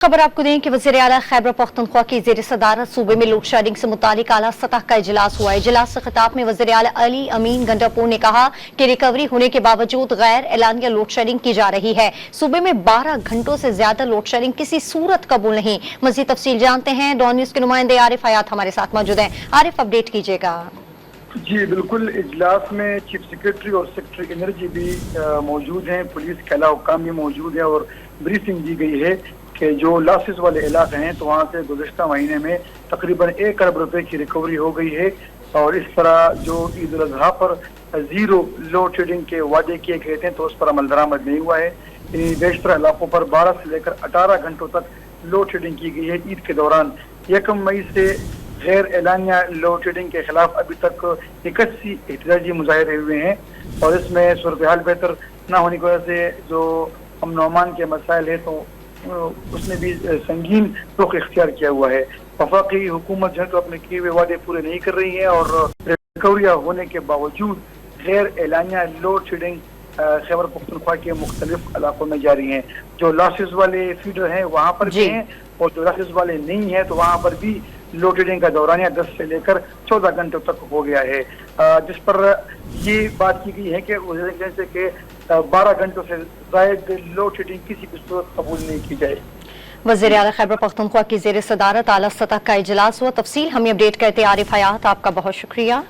खबर आपको दें कि वज़ीर आला खैबर पख्तूनख्वा की ज़ेर सदारत सूबे में लोड शेडिंग से मुतालिक आला सतह का इजलास हुआ। इजलास से खिताब में वज़ीर आला अली अमीन गंडापुर ने कहा कि रिकवरी होने के बावजूद गैर एलानिया लोड शेडिंग की जा रही है। सूबे में 12 घंटों से ज्यादा लोड शेडिंग किसी सूरत कबूल नहीं। मज़ीद तफसील जानते हैं, डॉन न्यूज़ के नुमाइंदे आरिफ हयात हमारे साथ मौजूद हैं। आरिफ, अपडेट कीजिएगा। जी बिल्कुल, इजलास में चीफ सेक्रेटरी और सेक्रेटरी एनर्जी भी मौजूद हैं, पुलिस के अलावा हुक्काम भी मौजूद है और ब्रीफिंग दी गई है कि जो लॉसेस वाले इलाके हैं तो वहाँ से गुज़श्ता महीने में तकरीबन 1 अरब रुपए की रिकवरी हो गई है। और इस तरह जो ईद उल अज़हा पर जीरो लोड शेडिंग के वादे किए गए थे तो उस पर अमल दरामद नहीं हुआ है। बेशतर इलाकों पर 12 से लेकर 18 घंटों तक लोड शेडिंग की गई है। ईद के दौरान 1 मई से गैर एलानिया लोड शेडिंग के खिलाफ अभी तक 81 एहतजाजी मुजाहरे हुए हैं और इसमें सूरत हाल बेहतर न होने की वजह से जो अमन व अमान के मसाइल है तो उसने भी संगीन रुख इख्तियार किया हुआ है। वफाकी हुकूमत जो है तो अपने किए हुए वादे पूरे नहीं कर रही है और रिकवरियाँ होने के बावजूद गैर एलानिया लोड शेडिंग खैबर पख्तूनख्वा के मुख्तलिफ इलाकों में जारी हैं। जो लॉसेस वाले फीडर हैं वहाँ पर भी हैं और जो लॉसेस वाले नहीं हैं तो वहाँ पर भी लोड शेडिंग का दौरानिया 10 से लेकर 14 घंटों तक हो गया है, जिस पर ये बात की गई है कि 12 घंटों से ज़ायद लोड शेडिंग किसी भी सूरत कबूल नहीं की जाए। वज़ीर आला खैबर पख्तूनख्वा की ज़ेर सदारत आला सतह का इजलास हुआ। तफसील हमें अपडेट करते आरिफ हयात, आपका बहुत शुक्रिया।